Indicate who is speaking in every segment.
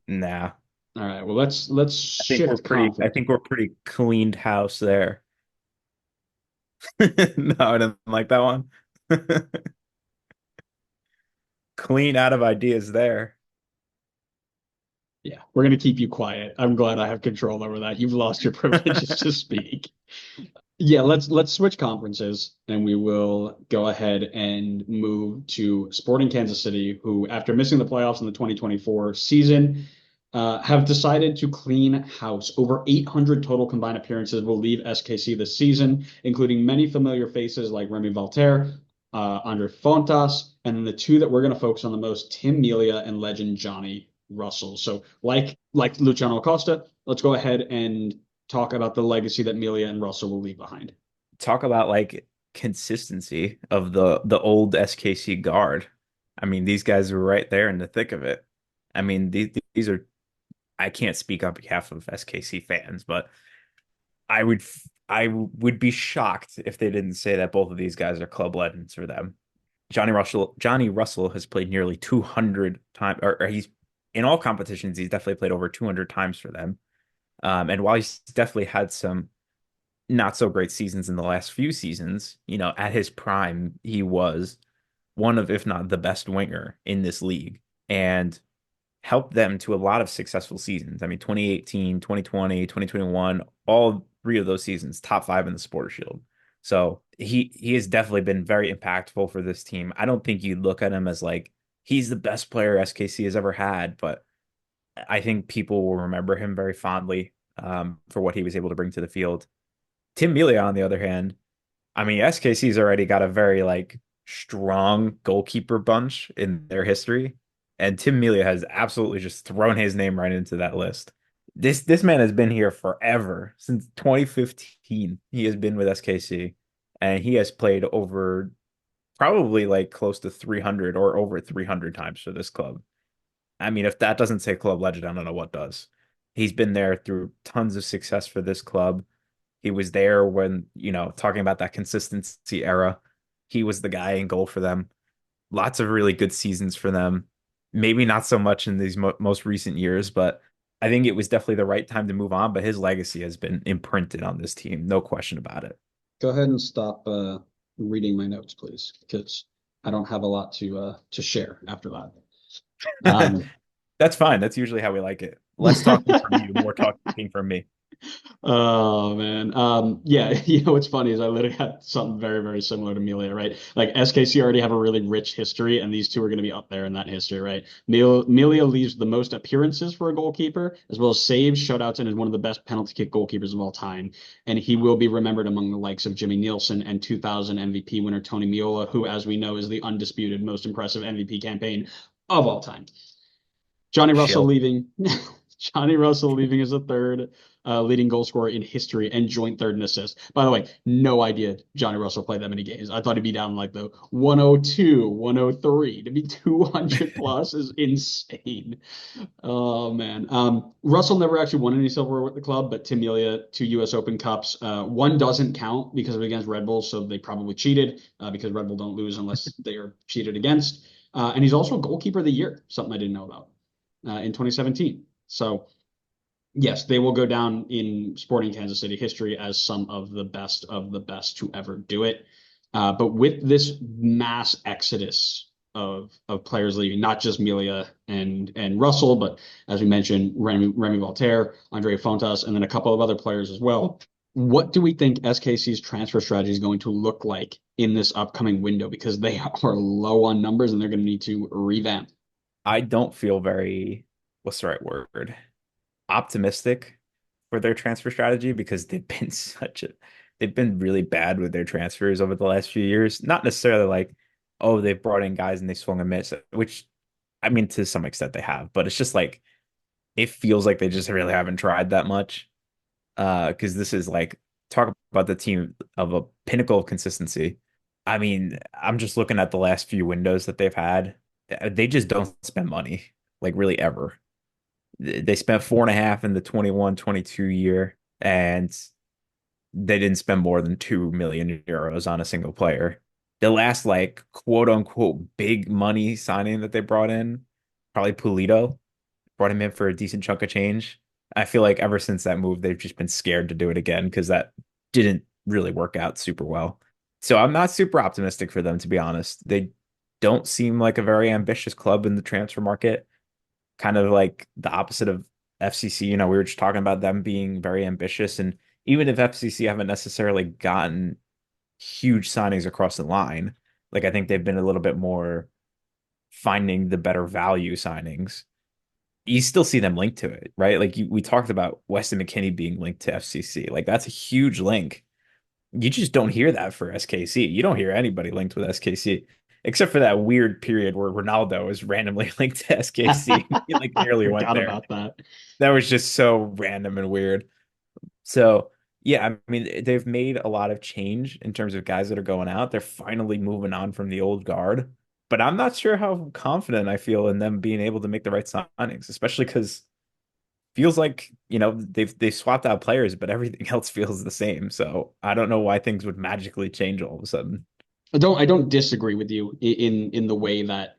Speaker 1: Nah.
Speaker 2: All right. Well, let's
Speaker 1: I think we're
Speaker 2: shift
Speaker 1: pretty I
Speaker 2: conference.
Speaker 1: think we're pretty cleaned house there. No, I didn't like that one. Clean out of ideas there.
Speaker 2: Yeah, we're gonna keep you quiet. I'm glad I have control over that. You've lost your privileges to speak. Yeah, let's switch conferences and we will go ahead and move to Sporting Kansas City, who, after missing the playoffs in the 2024 season, have decided to clean house. Over 800 total combined appearances will leave SKC this season, including many familiar faces like Remy Valter, Andre Fontas, and then the two that we're going to focus on the most, Tim Melia and legend Johnny Russell. So, like Luciano Acosta, let's go ahead and talk about the legacy that Melia and Russell will leave behind.
Speaker 1: Talk about like consistency of the old SKC guard. I mean, these guys were right there in the thick of it. I mean, these are I can't speak on behalf of SKC fans, but I would be shocked if they didn't say that both of these guys are club legends for them. Johnny Russell has played nearly 200 times, or he's in all competitions. He's definitely played over 200 times for them. And while he's definitely had some not so great seasons in the last few seasons, at his prime, he was one of, if not the best winger in this league and helped them to a lot of successful seasons. I mean, 2018, 2020, 2021, all three of those seasons, top five in the Supporter Shield. So he has definitely been very impactful for this team. I don't think you'd look at him as like he's the best player SKC has ever had, but I think people will remember him very fondly for what he was able to bring to the field. Tim Melia, on the other hand, I mean, SKC's already got a very like strong goalkeeper bunch in their history, and Tim Melia has absolutely just thrown his name right into that list. This man has been here forever since 2015. He has been with SKC, and he has played over probably like close to 300 or over 300 times for this club. I mean, if that doesn't say club legend, I don't know what does. He's been there through tons of success for this club. He was there when, talking about that consistency era. He was the guy in goal for them. Lots of really good seasons for them. Maybe not so much in these most recent years, but I think it was definitely the right time to move on. But his legacy has been imprinted on this team, no question about it.
Speaker 2: Go ahead and stop reading my notes, please, because I don't have a lot to share after that. Um,
Speaker 1: That's fine. That's usually how we like it. Less talking from you, more talking from me.
Speaker 2: Oh man. Yeah, what's funny is I literally had something very, very similar to Melia, right? Like SKC already have a really rich history, and these two are going to be up there in that history, right? Melia leaves the most appearances for a goalkeeper, as well as saves, shutouts, and is one of the best penalty kick goalkeepers of all time. And he will be remembered among the likes of Jimmy Nielsen and 2000 MVP winner Tony Meola, who, as we know, is the undisputed most impressive MVP campaign of all time. Johnny Russell
Speaker 1: Chill.
Speaker 2: leaving. Johnny Russell leaving as a third leading goal scorer in history and joint third in assists. By the way, no idea Johnny Russell played that many games. I thought he'd be down like the 102, 103. To be 200 plus is insane. Oh man. Russell never actually won any silverware with the club, but Tim Melia, two U.S. Open Cups. One doesn't count because of against Red Bull, so they probably cheated because Red Bull don't lose unless they are cheated against. And he's also goalkeeper of the year, something I didn't know about in 2017. So yes, they will go down in Sporting Kansas City history as some of the best to ever do it. But with this mass exodus of players leaving, not just Melia and Russell, but as we mentioned, Remy Valter, Andre Fontas, and then a couple of other players as well. What do we think SKC's transfer strategy is going to look like in this upcoming window? Because they are low on numbers and they're going to need to revamp.
Speaker 1: I don't feel very, what's the right word? Optimistic for their transfer strategy because they've been really bad with their transfers over the last few years. Not necessarily like, oh, they've brought in guys and they swung and missed, which I mean to some extent they have, but it's just like it feels like they just really haven't tried that much. Because this is like talk about the team of a pinnacle of consistency. I mean, I'm just looking at the last few windows that they've had. They just don't spend money, like really ever. They spent 4.5 in the 21-22 year, and they didn't spend more than 2 million euros on a single player. The last like quote unquote big money signing that they brought in, probably Pulido. brought him in for a decent chunk of change. I feel like ever since that move, they've just been scared to do it again because that didn't really work out super well. So I'm not super optimistic for them, to be honest. They don't seem like a very ambitious club in the transfer market, kind of like the opposite of FCC. We were just talking about them being very ambitious. And even if FCC haven't necessarily gotten huge signings across the line, like I think they've been a little bit more finding the better value signings. You still see them linked to it, right? Like we talked about Weston McKennie being linked to FCC. Like that's a huge link. You just don't hear that for SKC. You don't hear anybody linked with SKC except for that weird period where Ronaldo is randomly linked to SKC. He like
Speaker 2: I
Speaker 1: nearly went
Speaker 2: forgot
Speaker 1: there.
Speaker 2: about that.
Speaker 1: That was just so random and weird. So, yeah, I mean, they've made a lot of change in terms of guys that are going out. They're finally moving on from the old guard, but I'm not sure how confident I feel in them being able to make the right signings, especially because feels like, they've swapped out players, but everything else feels the same. So I don't know why things would magically change all of a sudden.
Speaker 2: I don't disagree with you in the way that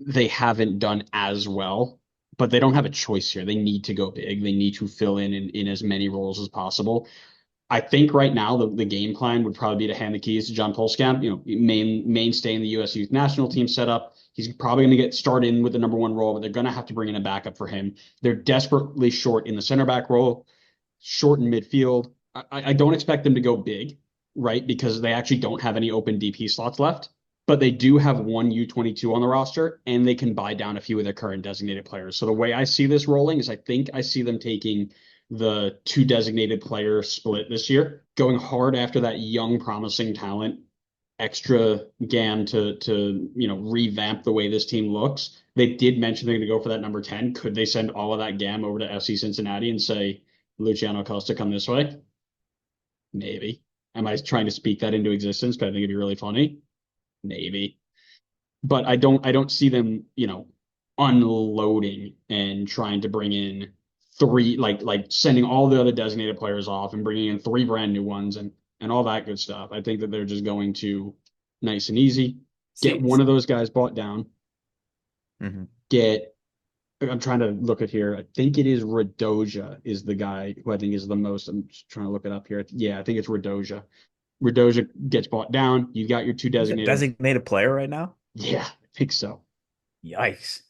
Speaker 2: they haven't done as well, but they don't have a choice here. They need to go big. They need to fill in as many roles as possible. I think right now the game plan would probably be to hand the keys to John Polskamp, mainstay in the U.S. Youth National Team setup. He's probably going to get started in with the number one role, but they're going to have to bring in a backup for him. They're desperately short in the center back role, short in midfield. I don't expect them to go big, right? Because they actually don't have any open DP slots left. But they do have one U22 on the roster, and they can buy down a few of their current designated players. So the way I see this rolling is I think I see them taking the two designated player split this year, going hard after that young, promising talent, extra GAM to revamp the way this team looks. They did mention they're going to go for that number 10. Could they send all of that GAM over to FC Cincinnati and say, Luciano Costa, come this way? Maybe. Am I trying to speak that into existence? Because I think it'd be really funny. Maybe. But I don't see them, unloading and trying to bring in three, like sending all the other designated players off and bringing in three brand new ones and all that good stuff. I think that they're just going to nice and easy get
Speaker 1: See,
Speaker 2: one of those guys bought down.
Speaker 1: mhm.
Speaker 2: Get I'm trying to look at here. I think it is Radoja is the guy who I think is the most. I'm just trying to look it up here. Yeah, I think it's Radoja. Radoja gets bought down. You got your two
Speaker 1: He's a
Speaker 2: designated.
Speaker 1: designated player right now.
Speaker 2: Yeah, I think so.
Speaker 1: Yikes.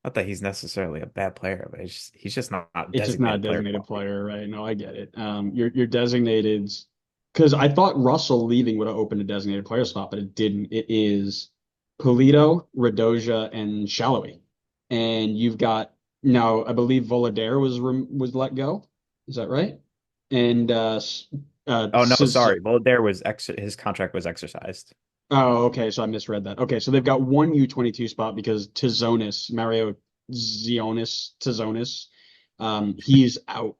Speaker 1: Not that he's necessarily a bad player, but he's just not
Speaker 2: It's just not a
Speaker 1: designated player
Speaker 2: designated
Speaker 1: quality.
Speaker 2: player, right? No, I get it. Your designated because I thought Russell leaving would have opened a designated player spot, but it didn't. It is Polito, Radoja, and Shallowy, and you've got now. I believe Volader was let go. Is that right? And
Speaker 1: Oh no, sorry. Well, there was ex his contract was exercised.
Speaker 2: oh, okay. So I misread that. Okay, so they've got one U22 spot because Tizonis, Mario Tizonis, he's out.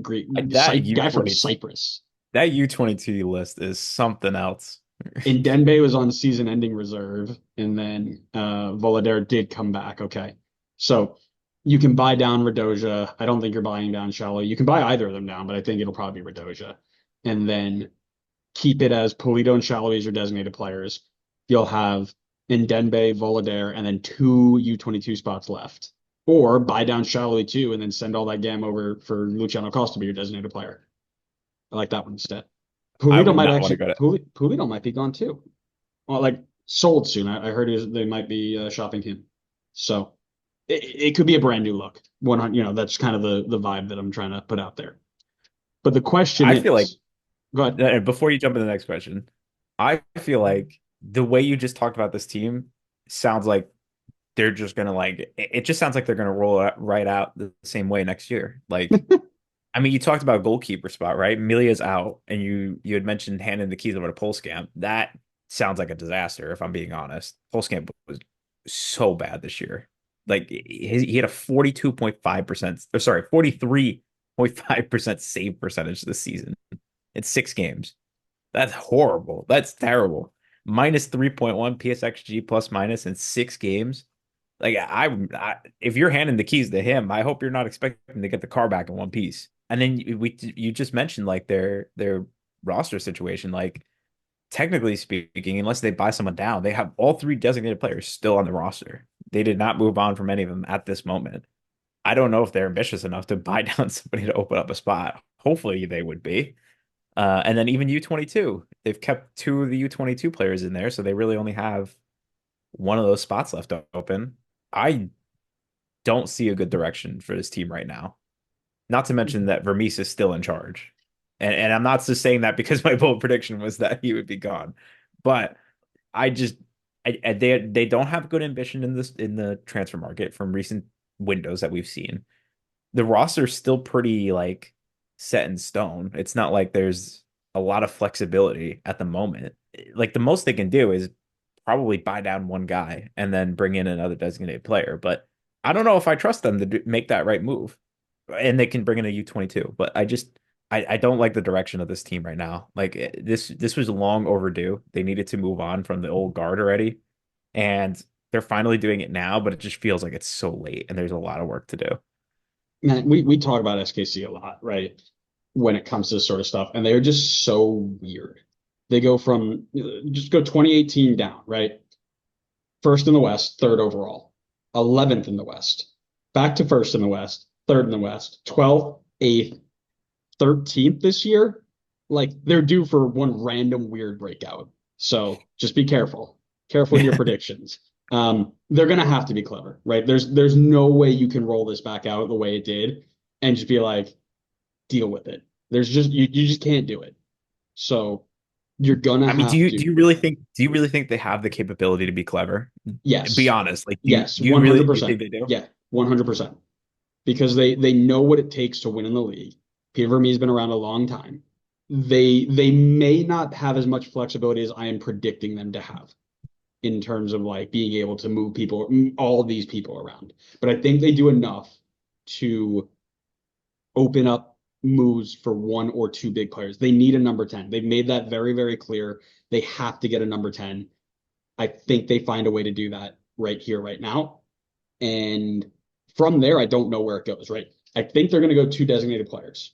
Speaker 2: Great
Speaker 1: That
Speaker 2: guy from
Speaker 1: U20
Speaker 2: Cyprus.
Speaker 1: that U22 list is something else.
Speaker 2: And Denbei was on season-ending reserve, and then Volader did come back. Okay, so you can buy down Radoja. I don't think you're buying down Shallow. You can buy either of them down, but I think it'll probably be Radoja, and then keep it as Polito and Shallow as your designated players. You'll have Ndenbe, Volader, and then two U22 spots left. Or buy down Shallowy too, and then send all that gam over for Luciano Costa to be your designated player. I like that one instead.
Speaker 1: I
Speaker 2: Polito
Speaker 1: would
Speaker 2: might
Speaker 1: not want to
Speaker 2: actually
Speaker 1: go to.
Speaker 2: Polito might be gone too. Well, like sold soon. I heard they might be shopping him. So it could be a brand new look. 100, that's kind of the vibe that I'm trying to put out there. But the question
Speaker 1: I feel like
Speaker 2: is, go ahead.
Speaker 1: before you jump into the next question, I feel like the way you just talked about this team sounds like they're just gonna like it just sounds like they're gonna roll it right out the same way next year. Like, I mean, you talked about goalkeeper spot, right? Milia's out, and you had mentioned handing the keys over to Polskamp. That sounds like a disaster, if I'm being honest. Polskamp was so bad this year. Like he had a 42.5%, or sorry, 43.5% save percentage this season in 6 games. That's horrible. That's terrible. Minus 3.1 PSXG plus minus in 6 games. Like if you're handing the keys to him, I hope you're not expecting to get the car back in one piece. And then you just mentioned like their roster situation. Like technically speaking, unless they buy someone down, they have all three designated players still on the roster. They did not move on from any of them at this moment. I don't know if they're ambitious enough to buy down somebody to open up a spot. Hopefully they would be. And then even U22, they've kept two of the U22 players in there, so they really only have one of those spots left open. I don't see a good direction for this team right now. Not to mention that Vermees is still in charge. And I'm not just saying that because my bold prediction was that he would be gone. But I just they don't have good ambition in this in the transfer market from recent windows that we've seen. The roster's still pretty like set in stone. It's not like there's a lot of flexibility at the moment. Like the most they can do is probably buy down one guy and then bring in another designated player. But I don't know if I trust them to make that right move. And they can bring in a U22, but I don't like the direction of this team right now. Like this was long overdue. They needed to move on from the old guard already, and they're finally doing it now. But it just feels like it's so late, and there's a lot of work to do.
Speaker 2: Man, we talk about SKC a lot, right? When it comes to this sort of stuff, and they're just so weird. They go from just go 2018 down, right? First in the West, third overall, 11th in the West, back to first in the West, third in the West, 12th, 8th, 13th this year. Like they're due for one random weird breakout. So just be careful. Careful with your predictions. They're gonna have to be clever, right? There's no way you can roll this back out the way it did and just be like, deal with it. There's just you just can't do it. So you're gonna
Speaker 1: I mean,
Speaker 2: have
Speaker 1: do
Speaker 2: to,
Speaker 1: you really think they have the capability to be clever? Be
Speaker 2: yes,
Speaker 1: honest. Like,
Speaker 2: yes,
Speaker 1: do you really do you
Speaker 2: 100%.
Speaker 1: think they do?
Speaker 2: Yeah, 100%. Because they know what it takes to win in the league. Peter Vermeer's been around a long time. They may not have as much flexibility as I am predicting them to have in terms of like being able to move people, all of these people around. But I think they do enough to open up moves for one or two big players. They need a number 10. They've made that very, very clear. They have to get a number 10. I think they find a way to do that right here, right now. And from there, I don't know where it goes, right? I think they're going to go two designated players.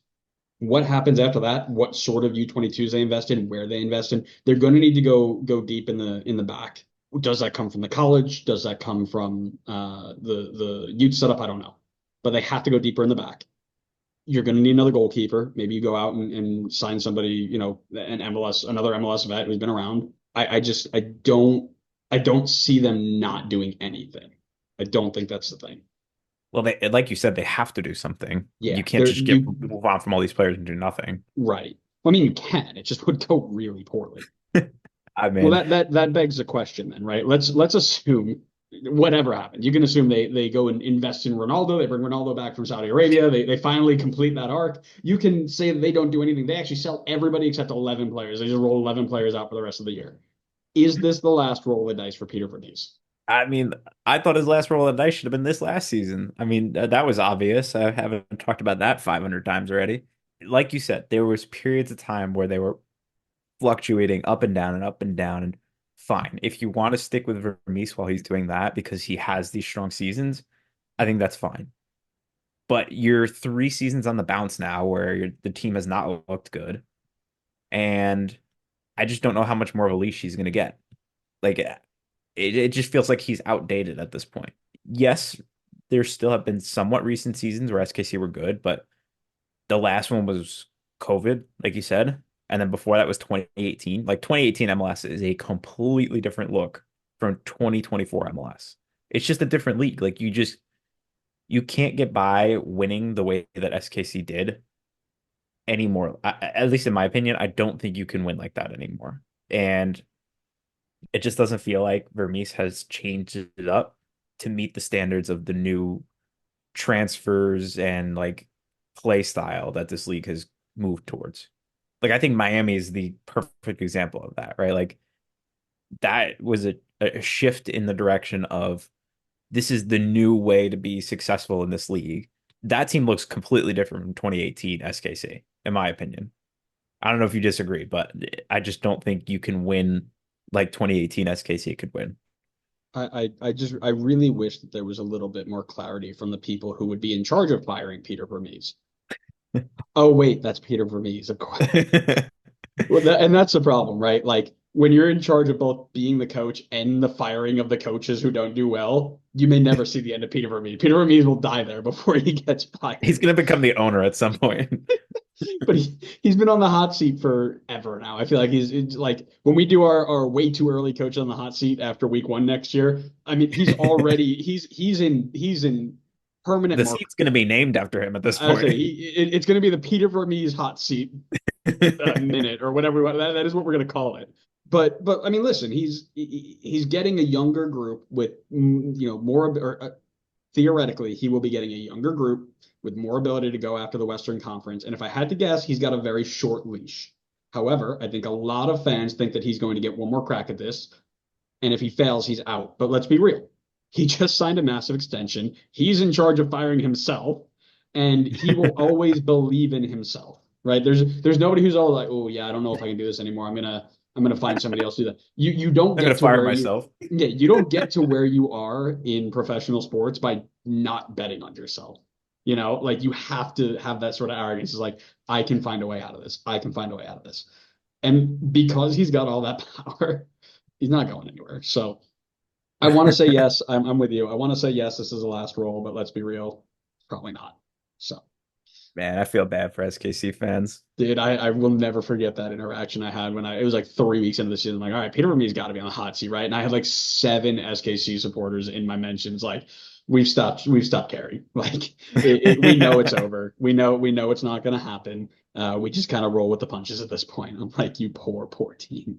Speaker 2: What happens after that? What sort of U22s they invest in, where they invest in? They're going to need to go deep in the back. Does that come from the college? Does that come from the youth setup? I don't know, but they have to go deeper in the back. You're going to need another goalkeeper. Maybe you go out and sign somebody, an MLS, another MLS vet who's been around. I just I don't see them not doing anything. I don't think that's the thing.
Speaker 1: Well, they like you said, they have to do something. You
Speaker 2: Yeah,
Speaker 1: can't
Speaker 2: there
Speaker 1: just get
Speaker 2: you
Speaker 1: move on from all these players and do nothing.
Speaker 2: right. Well, I mean, you can. It just would go really poorly.
Speaker 1: I
Speaker 2: Well,
Speaker 1: mean,
Speaker 2: that begs the question then, right? Let's assume whatever happened. You can assume they go and invest in Ronaldo. They bring Ronaldo back from Saudi Arabia. They finally complete that arc. You can say that they don't do anything. They actually sell everybody except 11 players. They just roll 11 players out for the rest of the year. Is this the last roll of the dice for Peter Verdes?
Speaker 1: I mean, I thought his last roll of the dice should have been this last season. I mean, that was obvious. I haven't talked about that 500 times already. Like you said, there was periods of time where they were fluctuating up and down and up and down. And fine, if you want to stick with Vermees while he's doing that because he has these strong seasons, I think that's fine. But you're 3 seasons on the bounce now where the team has not looked good, and I just don't know how much more of a leash he's going to get. Like it just feels like he's outdated at this point. Yes, there still have been somewhat recent seasons where SKC were good, but the last one was COVID, like you said. And then before that was 2018. Like 2018 MLS is a completely different look from 2024 MLS. It's just a different league. Like you can't get by winning the way that SKC did anymore. At least in my opinion, I don't think you can win like that anymore. And it just doesn't feel like Vermees has changed it up to meet the standards of the new transfers and like play style that this league has moved towards. Like I think Miami is the perfect example of that, right? Like that was a shift in the direction of this is the new way to be successful in this league. That team looks completely different from 2018 SKC, in my opinion. I don't know if you disagree, but I just don't think you can win like 2018 SKC could win.
Speaker 2: I really wish that there was a little bit more clarity from the people who would be in charge of firing Peter Vermees. Oh wait, that's Peter Vermees, of course. Well, and that's the problem, right? Like when you're in charge of both being the coach and the firing of the coaches who don't do well, you may never see the end of Peter Vermees. Peter Vermees will die there before he gets
Speaker 1: He's
Speaker 2: fired.
Speaker 1: going to become the owner at some point.
Speaker 2: But he's been on the hot seat forever now. I feel like he's it's like when we do our way too early coach on the hot seat after week 1 next year. I mean, he's in permanent
Speaker 1: The
Speaker 2: mark.
Speaker 1: seat's going to be named after him at this
Speaker 2: I say
Speaker 1: point.
Speaker 2: it's going to be the Peter Vermees hot seat minute or whatever. That is what we're going to call it. But I mean, listen, he's getting a younger group with more or, theoretically he will be getting a younger group with more ability to go after the Western Conference. And if I had to guess, he's got a very short leash. However, I think a lot of fans think that he's going to get one more crack at this. And if he fails, he's out. But let's be real. He just signed a massive extension. He's in charge of firing himself, and he will always believe in himself. Right? There's nobody who's all like, oh yeah, I don't know if I can do this anymore. I'm gonna find somebody else to do that. You don't
Speaker 1: I'm going
Speaker 2: get
Speaker 1: to
Speaker 2: to
Speaker 1: fire
Speaker 2: where you
Speaker 1: myself.
Speaker 2: yeah, you don't get to where you are in professional sports by not betting on yourself. Like you have to have that sort of arrogance. It's like, I can find a way out of this. I can find a way out of this. And because he's got all that power, he's not going anywhere. So I want to say yes. I'm with you. I want to say yes, this is the last role, but let's be real, probably not. So,
Speaker 1: Man, I feel bad for SKC fans.
Speaker 2: dude, I will never forget that interaction I had when it was like 3 weeks into the season. I'm like, all right, Peter Vermeer's got to be on the hot seat, right? And I had like 7 SKC supporters in my mentions, like, we've stopped caring. Like, we know it's over. We know it's not going to happen. We just kind of roll with the punches at this point. I'm like, you poor, poor team.